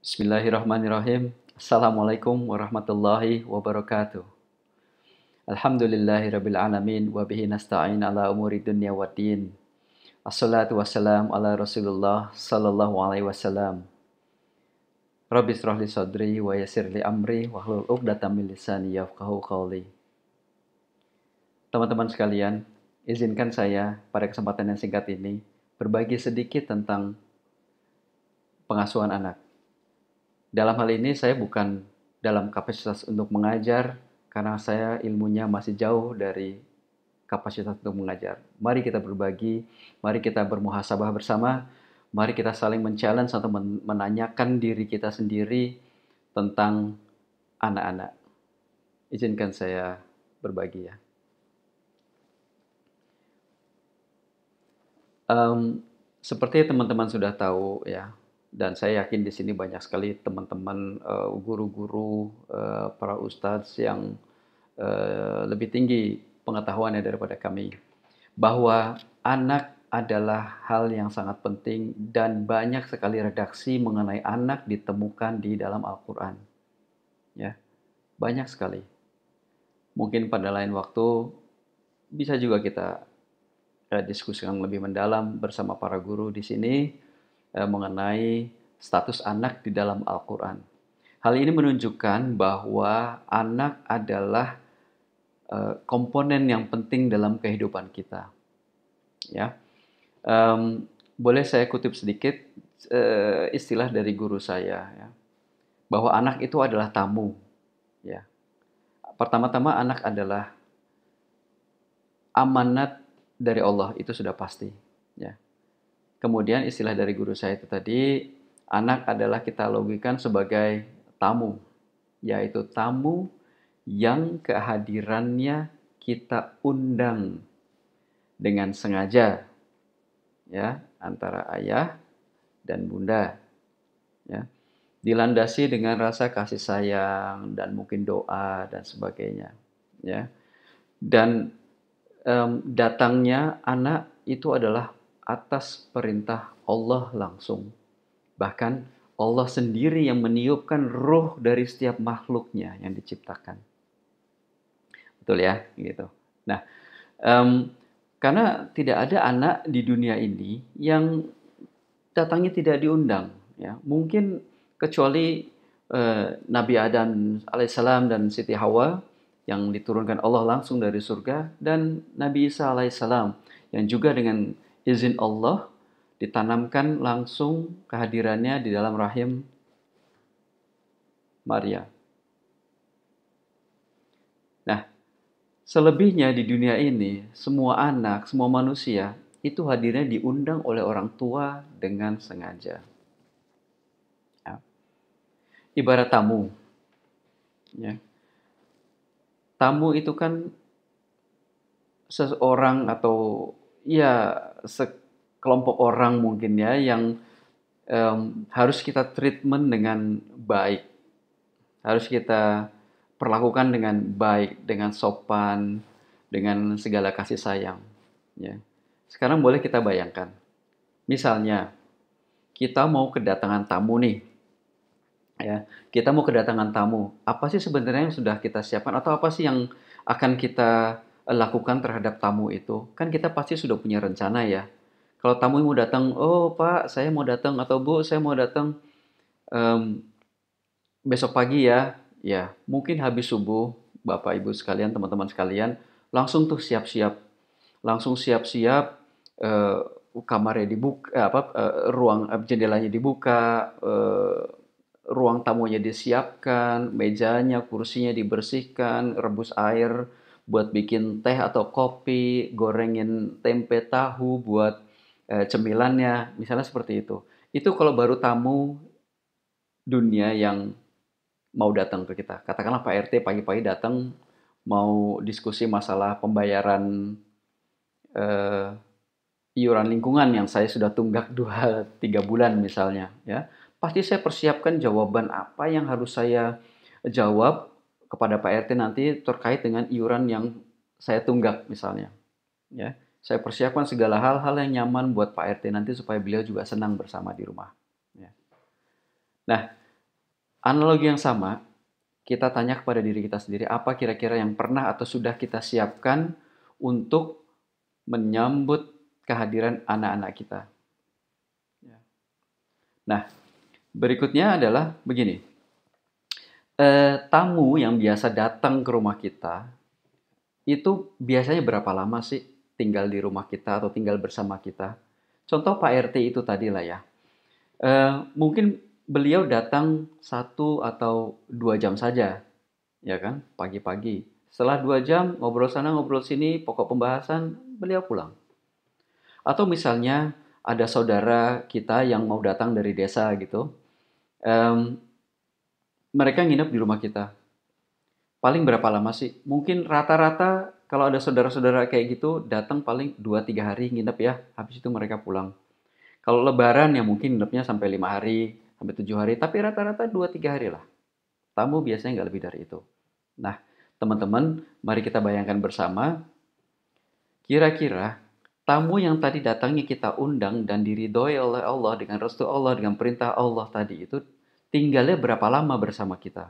Bismillahirrahmanirrahim. Assalamualaikum warahmatullahi wabarakatuh. Alhamdulillahirabbil alamin wa bihi nasta'in ala umuri dunya waddin. Assalatu wassalam ala Rasulullah sallallahu alaihi wasallam. Rabbi shrah li sadri wa yassir li amri wahlul 'uqdatam min lisani yafqahu qawli. Teman-teman sekalian, izinkan saya pada kesempatan yang singkat ini berbagi sedikit tentang pengasuhan anak. Dalam hal ini saya bukan dalam kapasitas untuk mengajar karena saya ilmunya masih jauh dari kapasitas untuk mengajar. Mari kita berbagi, mari kita bermuhasabah bersama, mari kita saling men-challenge atau menanyakan diri kita sendiri tentang anak-anak. Izinkan saya berbagi ya. Seperti teman-teman sudah tahu ya, dan saya yakin di sini banyak sekali teman-teman guru-guru, para ustadz yang lebih tinggi pengetahuannya daripada kami, bahwa anak adalah hal yang sangat penting dan banyak sekali redaksi mengenai anak ditemukan di dalam Al-Quran. Ya, banyak sekali. Mungkin pada lain waktu bisa juga kita diskusikan lebih mendalam bersama para guru di sini mengenai status anak di dalam Al-Quran. Hal ini menunjukkan bahwa anak adalah komponen yang penting dalam kehidupan kita. Ya, boleh saya kutip sedikit istilah dari guru saya, ya, bahwa anak itu adalah tamu. Ya, pertama-tama anak adalah amanat dari Allah, itu sudah pasti. Ya. Kemudian istilah dari guru saya itu tadi, anak adalah kita logikan sebagai tamu, yaitu tamu yang kehadirannya kita undang dengan sengaja, ya, antara ayah dan bunda, ya, dilandasi dengan rasa kasih sayang dan mungkin doa dan sebagainya, ya, dan datangnya anak itu adalah atas perintah Allah langsung. Bahkan Allah sendiri yang meniupkan ruh dari setiap makhluknya yang diciptakan. Betul ya? Gitu. Nah, karena tidak ada anak di dunia ini yang datangnya tidak diundang. Ya. Mungkin kecuali Nabi Adam alaihissalam dan Siti Hawa yang diturunkan Allah langsung dari surga, dan Nabi Isa alaihissalam yang juga dengan izin Allah ditanamkan langsung kehadirannya di dalam rahim Maria. Nah, selebihnya di dunia ini, semua anak, semua manusia itu hadirnya diundang oleh orang tua dengan sengaja. Ya. Ibarat tamu. Ya. Tamu itu kan seseorang atau ya sekelompok orang mungkin ya yang harus kita treatment dengan baik, harus kita perlakukan dengan baik, dengan sopan, dengan segala kasih sayang. Ya. Sekarang boleh kita bayangkan, misalnya kita mau kedatangan tamu nih, ya, kita mau kedatangan tamu. Apa sih sebenarnya yang sudah kita siapkan atau apa sih yang akan kita lakukan terhadap tamu itu? Kan kita pasti sudah punya rencana ya. Kalau tamu mau datang, oh Pak, saya mau datang atau Bu, saya mau datang besok pagi ya. Ya, mungkin habis subuh, Bapak Ibu sekalian, teman-teman sekalian, langsung tuh siap-siap, langsung siap-siap. eh, Kamarnya dibuka, ruang jendelanya dibuka, ruang tamunya disiapkan, mejanya, kursinya dibersihkan, rebus air buat bikin teh atau kopi, gorengin tempe tahu buat cemilannya, misalnya seperti itu. Itu kalau baru tamu dunia yang mau datang ke kita. Katakanlah Pak RT pagi-pagi datang mau diskusi masalah pembayaran eh, iuran lingkungan yang saya sudah tunggak 2-3 bulan misalnya, ya. Pasti saya persiapkan jawaban apa yang harus saya jawab kepada Pak RT nanti terkait dengan iuran yang saya tunggak misalnya, ya. Saya persiapkan segala hal-hal yang nyaman buat Pak RT nanti supaya beliau juga senang bersama di rumah, ya. Nah, Analogi yang sama, kita tanya kepada diri kita sendiri, apa kira-kira yang pernah atau sudah kita siapkan untuk menyambut kehadiran anak-anak kita. Ya. Nah, berikutnya adalah begini, tamu yang biasa datang ke rumah kita, itu biasanya berapa lama sih tinggal di rumah kita atau tinggal bersama kita? Contoh Pak RT itu tadi lah ya. Mungkin beliau datang 1 atau 2 jam saja, ya kan, pagi-pagi. Setelah 2 jam ngobrol sana ngobrol sini, pokok pembahasan, beliau pulang. Atau misalnya ada saudara kita yang mau datang dari desa gitu, em, mereka nginep di rumah kita. Paling berapa lama sih? Mungkin rata-rata kalau ada saudara-saudara kayak gitu datang paling 2 3 hari nginep ya, habis itu mereka pulang. Kalau lebaran ya mungkin nginepnya sampai 5 hari, sampai 7 hari, tapi rata-rata 2 3 hari lah. Tamu biasanya nggak lebih dari itu. Nah, teman-teman, mari kita bayangkan bersama, kira-kira tamu yang tadi datangnya kita undang dan diridhoi oleh Allah dengan restu Allah, dengan perintah Allah tadi itu tinggalnya berapa lama bersama kita?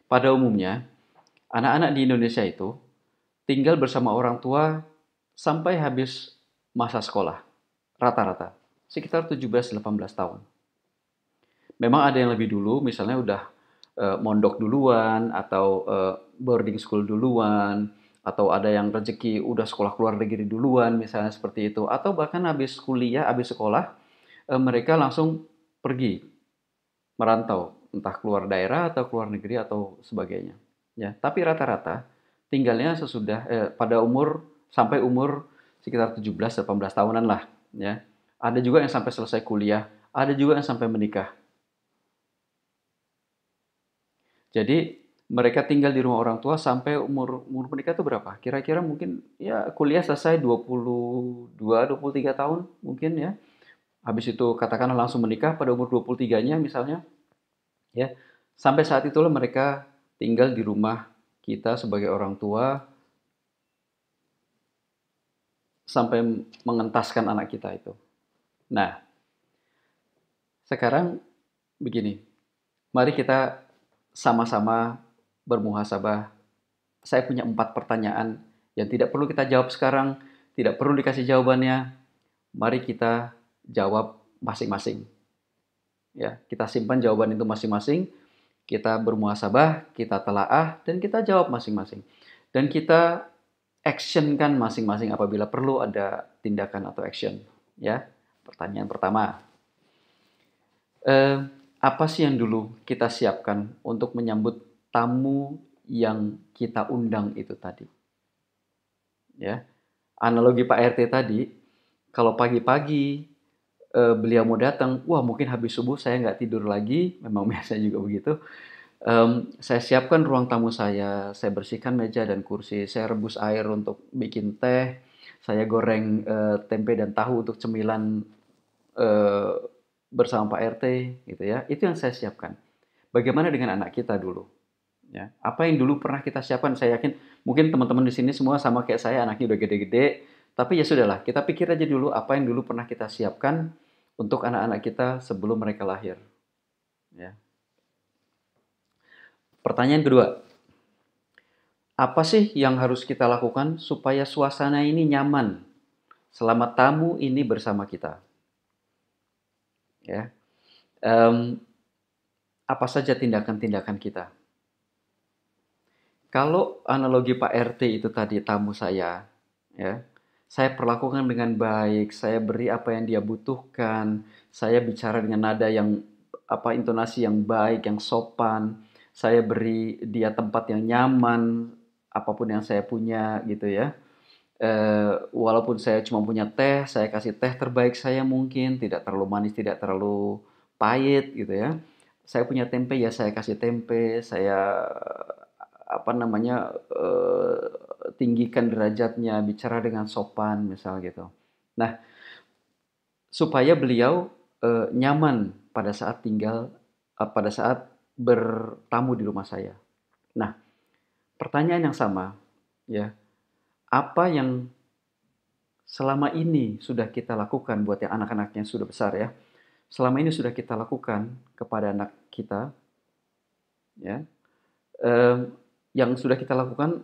Pada umumnya, anak-anak di Indonesia itu tinggal bersama orang tua sampai habis masa sekolah, rata-rata. Sekitar 17 18 tahun. Memang ada yang lebih dulu, misalnya udah mondok duluan, atau boarding school duluan, atau ada yang rezeki udah sekolah keluar negeri duluan, misalnya seperti itu. Atau bahkan habis kuliah, habis sekolah, mereka langsung pergi, merantau, entah keluar daerah atau keluar negeri atau sebagainya. Ya, tapi rata-rata tinggalnya sesudah pada umur sampai umur sekitar 17 18 tahunan lah, ya. Ada juga yang sampai selesai kuliah, ada juga yang sampai menikah. Jadi mereka tinggal di rumah orang tua sampai umur umur menikah itu berapa? Kira-kira mungkin ya kuliah selesai 22 23 tahun mungkin ya. Habis itu katakanlah langsung menikah pada umur 23-nya misalnya ya. Sampai saat itulah mereka tinggal di rumah kita sebagai orang tua sampai mengentaskan anak kita itu. Nah, sekarang begini, mari kita sama-sama bermuhasabah. Saya punya 4 pertanyaan yang tidak perlu kita jawab sekarang, tidak perlu dikasih jawabannya. Mari kita jawab masing-masing. Ya, kita simpan jawaban itu masing-masing, kita bermuhasabah, kita telaah, dan kita jawab masing-masing. Dan kita actionkan masing-masing apabila perlu ada tindakan atau action. Ya, pertanyaan pertama, eh, apa sih yang dulu kita siapkan untuk menyambut tamu yang kita undang itu tadi? Ya, analogi Pak RT tadi, kalau pagi-pagi beliau mau datang, wah mungkin habis subuh saya nggak tidur lagi, memang biasanya juga begitu. Saya siapkan ruang tamu saya bersihkan meja dan kursi, saya rebus air untuk bikin teh, saya goreng tempe dan tahu untuk cemilan eh, bersama Pak RT, gitu ya. Itu yang saya siapkan. Bagaimana dengan anak kita dulu? Ya, apa yang dulu pernah kita siapkan? Saya yakin mungkin teman-teman di sini semua sama kayak saya, anaknya udah gede-gede. Tapi ya sudahlah, kita pikir aja dulu apa yang dulu pernah kita siapkan untuk anak-anak kita sebelum mereka lahir. Ya. Pertanyaan kedua, apa sih yang harus kita lakukan supaya suasana ini nyaman selama tamu ini bersama kita? Ya, Em, apa saja tindakan-tindakan kita? Kalau analogi Pak RT itu tadi tamu saya, ya, saya perlakukan dengan baik, saya beri apa yang dia butuhkan, saya bicara dengan nada yang apa intonasi yang baik, yang sopan, saya beri dia tempat yang nyaman, apapun yang saya punya gitu ya. Walaupun saya cuma punya teh, saya kasih teh terbaik saya mungkin, tidak terlalu manis, tidak terlalu pahit gitu ya. Saya punya tempe ya saya kasih tempe, saya apa namanya tinggikan derajatnya, bicara dengan sopan misal gitu. Nah, supaya beliau nyaman pada saat tinggal, pada saat bertamu di rumah saya. Nah, pertanyaan yang sama, ya, apa yang selama ini sudah kita lakukan buat yang anak-anak yang sudah besar ya. Selama ini sudah kita lakukan kepada anak kita ya. Yang sudah kita lakukan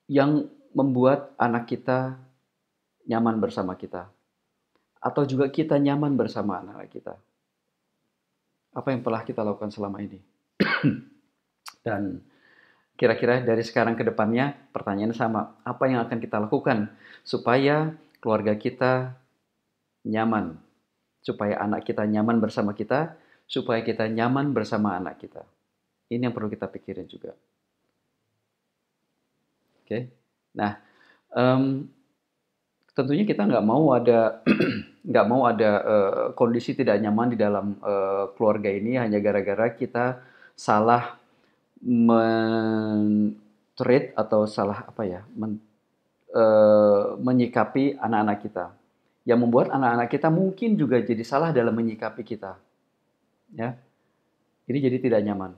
yang membuat anak kita nyaman bersama kita, atau juga kita nyaman bersama anak-anak kita. Apa yang telah kita lakukan selama ini? Dan kira-kira dari sekarang ke depannya pertanyaannya sama, apa yang akan kita lakukan supaya keluarga kita nyaman, supaya anak kita nyaman bersama kita, supaya kita nyaman bersama anak kita. Ini yang perlu kita pikirin juga. Oke. Nah, tentunya kita nggak mau ada nggak mau ada kondisi tidak nyaman di dalam keluarga ini hanya gara-gara kita salah men-treat atau salah apa ya, menyikapi anak-anak kita. Yang membuat anak-anak kita mungkin juga jadi salah dalam menyikapi kita. Ya, ini jadi tidak nyaman.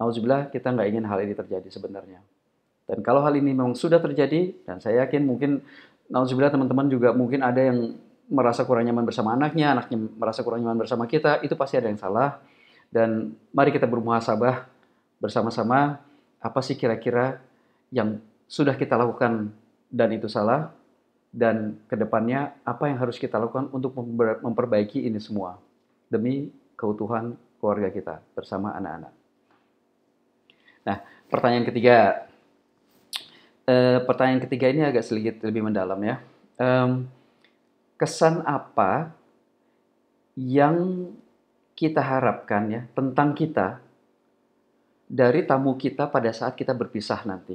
Nauzubillah, kita nggak ingin hal ini terjadi sebenarnya. Dan kalau hal ini memang sudah terjadi, dan saya yakin mungkin, nauzubillah teman-teman juga mungkin ada yang merasa kurang nyaman bersama anaknya, anaknya merasa kurang nyaman bersama kita, itu pasti ada yang salah. Dan mari kita bermuhasabah bersama-sama, apa sih kira-kira yang sudah kita lakukan dan itu salah, dan kedepannya apa yang harus kita lakukan untuk memperbaiki ini semua demi keutuhan keluarga kita bersama anak-anak. Nah, pertanyaan ketiga. Pertanyaan ketiga ini agak sedikit lebih mendalam ya. Kesan apa yang kita harapkan ya tentang kita dari tamu kita pada saat kita berpisah nanti?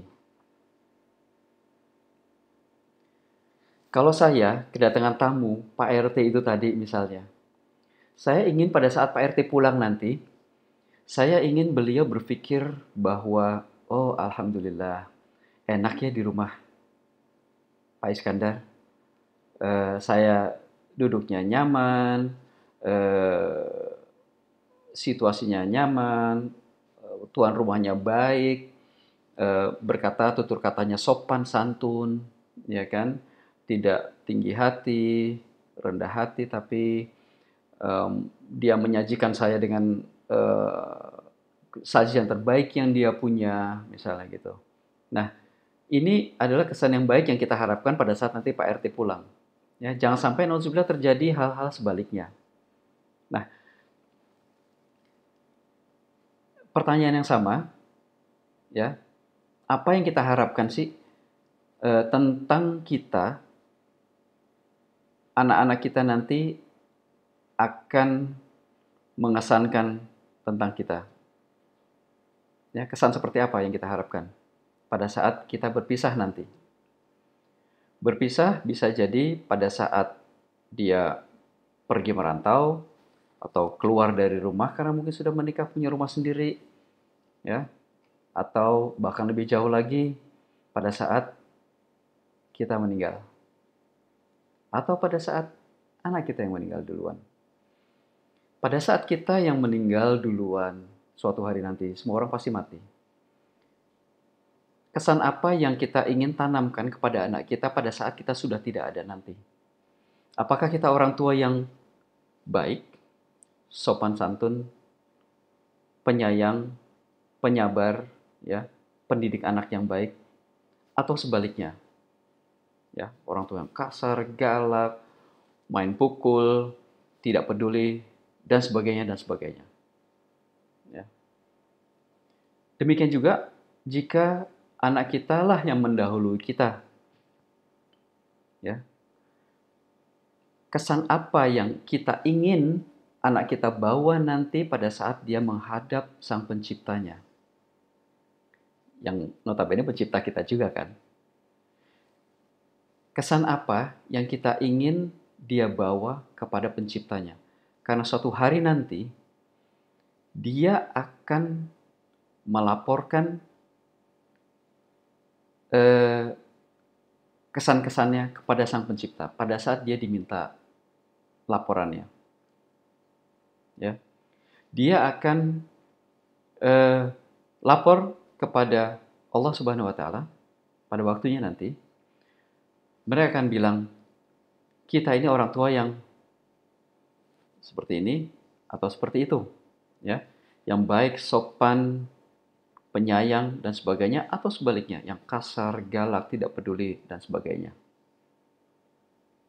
Kalau saya kedatangan tamu, Pak RT itu tadi misalnya, saya ingin pada saat Pak RT pulang nanti, saya ingin beliau berpikir bahwa, oh alhamdulillah, enak ya di rumah Pak Iskandar. Saya duduknya nyaman, situasinya nyaman, tuan rumahnya baik, berkata tutur katanya sopan santun, ya kan, tidak tinggi hati, rendah hati, tapi dia menyajikan saya dengan sajian terbaik yang dia punya, misalnya gitu. Nah, ini adalah kesan yang baik yang kita harapkan pada saat nanti Pak RT pulang. Ya, jangan sampai nauzubillah terjadi hal-hal sebaliknya. Nah, pertanyaan yang sama, ya, apa yang kita harapkan sih tentang kita, anak-anak kita nanti akan mengesankan tentang kita. Ya, kesan seperti apa yang kita harapkan pada saat kita berpisah nanti? Berpisah bisa jadi pada saat dia pergi merantau atau keluar dari rumah karena mungkin sudah menikah punya rumah sendiri, ya, atau bahkan lebih jauh lagi pada saat kita meninggal, atau pada saat anak kita yang meninggal duluan. Pada saat kita yang meninggal duluan, suatu hari nanti, semua orang pasti mati. Kesan apa yang kita ingin tanamkan kepada anak kita pada saat kita sudah tidak ada nanti? Apakah kita orang tua yang baik, sopan santun, penyayang, penyabar, ya, pendidik anak yang baik, atau sebaliknya, ya, orang tua yang kasar, galak, main pukul, tidak peduli, dan sebagainya dan sebagainya. Ya. Demikian juga jika anak kita lah yang mendahului kita, ya. Kesan apa yang kita ingin anak kita bawa nanti pada saat dia menghadap Sang Penciptanya, yang notabene pencipta kita juga kan. Kesan apa yang kita ingin dia bawa kepada penciptanya. Karena suatu hari nanti, dia akan melaporkan kesan-kesannya kepada Sang Pencipta pada saat dia diminta laporannya. Ya, dia akan lapor kepada Allah Subhanahu Wa Taala pada waktunya nanti. Mereka akan bilang, kita ini orang tua yang seperti ini atau seperti itu, ya. yang baik, sopan, penyayang, dan sebagainya, atau sebaliknya, yang kasar, galak, tidak peduli, dan sebagainya.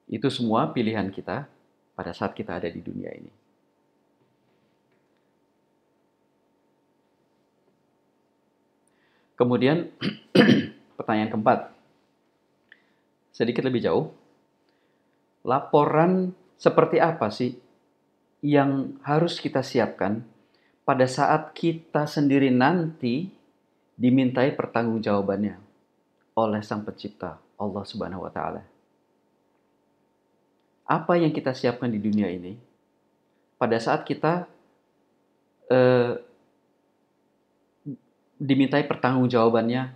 Itu semua pilihan kita pada saat kita ada di dunia ini. Kemudian, pertanyaan keempat, sedikit lebih jauh, laporan seperti apa sih yang harus kita siapkan pada saat kita sendiri nanti dimintai pertanggungjawabannya oleh Sang Pencipta, Allah Subhanahu wa Ta'ala. Apa yang kita siapkan di dunia ini pada saat kita eh, dimintai pertanggungjawabannya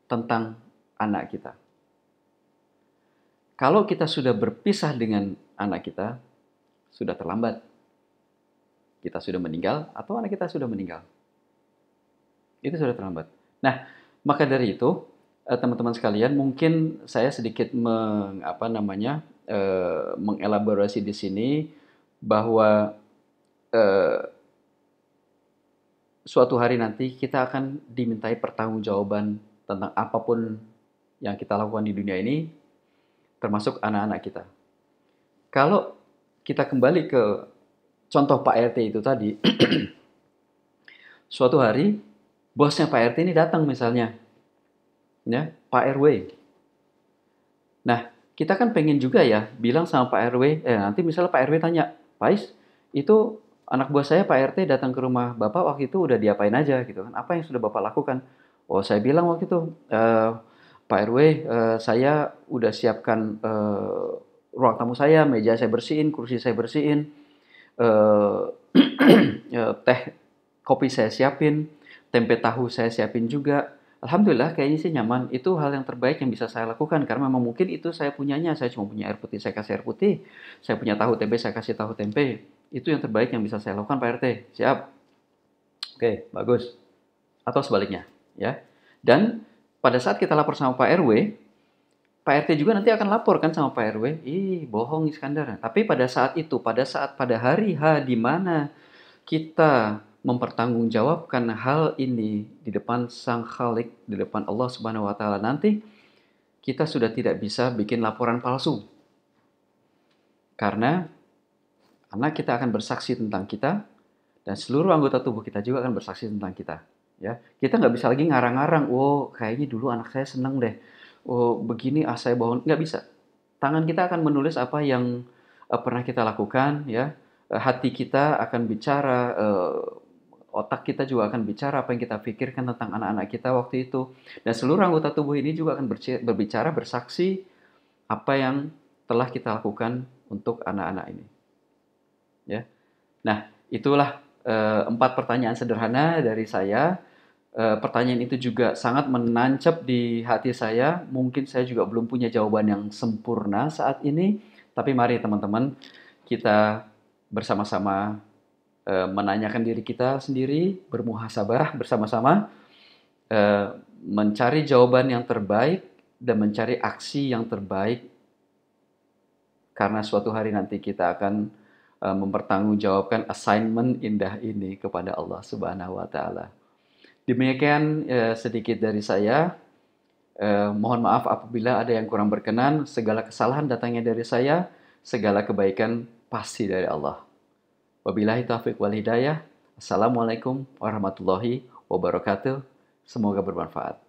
tentang anak kita. Kalau kita sudah berpisah dengan anak kita, sudah terlambat. Kita sudah meninggal atau anak kita sudah meninggal. Itu sudah terlambat. Nah, maka dari itu, teman-teman sekalian, mungkin saya sedikit mengelaborasi di sini bahwa suatu hari nanti kita akan dimintai pertanggungjawaban tentang apapun yang kita lakukan di dunia ini, termasuk anak-anak kita. Kalau kita kembali ke contoh Pak RT itu tadi, suatu hari bosnya Pak RT ini datang misalnya, ya Pak RW. Nah, kita kan pengen juga ya bilang sama Pak RW, nanti misalnya Pak RW tanya, Pak Is, itu anak buah saya Pak RT datang ke rumah Bapak waktu itu udah diapain aja gitu kan? Apa yang sudah Bapak lakukan? Oh, saya bilang waktu itu, Pak RW, saya udah siapkan ruang tamu saya, meja saya bersihin, kursi saya bersihin, eh, teh kopi saya siapin, tempe tahu saya siapin juga. Alhamdulillah kayaknya sih nyaman. Itu hal yang terbaik yang bisa saya lakukan karena memang mungkin itu saya punyanya. Saya cuma punya air putih, saya kasih air putih. Saya punya tahu tempe, saya kasih tahu tempe. Itu yang terbaik yang bisa saya lakukan Pak RT. Siap. Oke, bagus. Atau sebaliknya, ya. Dan pada saat kita lapor sama Pak RW, Pak RT juga nanti akan lapor kan sama Pak RW, ih bohong Iskandar. Tapi pada saat itu, pada hari H di mana kita mempertanggungjawabkan hal ini di depan Sang Khalik, di depan Allah Subhanahu wa Ta'ala nanti, kita sudah tidak bisa bikin laporan palsu. Karena anak kita akan bersaksi tentang kita, dan seluruh anggota tubuh kita juga akan bersaksi tentang kita. Ya, kita nggak bisa lagi ngarang-ngarang, oh kayaknya dulu anak saya seneng deh, oh begini saya bohong, nggak bisa. Tangan kita akan menulis apa yang pernah kita lakukan, ya. Hati kita akan bicara, otak kita juga akan bicara apa yang kita pikirkan tentang anak-anak kita waktu itu. Dan seluruh anggota tubuh ini juga akan berbicara, bersaksi apa yang telah kita lakukan untuk anak-anak ini. Ya. Nah, itulah 4 pertanyaan sederhana dari saya. Pertanyaan itu juga sangat menancap di hati saya. Mungkin saya juga belum punya jawaban yang sempurna saat ini, tapi mari teman-teman kita bersama-sama menanyakan diri kita sendiri, bermuhasabah bersama-sama, mencari jawaban yang terbaik dan mencari aksi yang terbaik, karena suatu hari nanti kita akan mempertanggungjawabkan assignment indah ini kepada Allah Subhanahu wa Ta'ala. Demikian sedikit dari saya. Mohon maaf apabila ada yang kurang berkenan. Segala kesalahan datangnya dari saya, segala kebaikan pasti dari Allah. Wabillahi taufiq wal hidayah. Assalamualaikum warahmatullahi wabarakatuh. Semoga bermanfaat.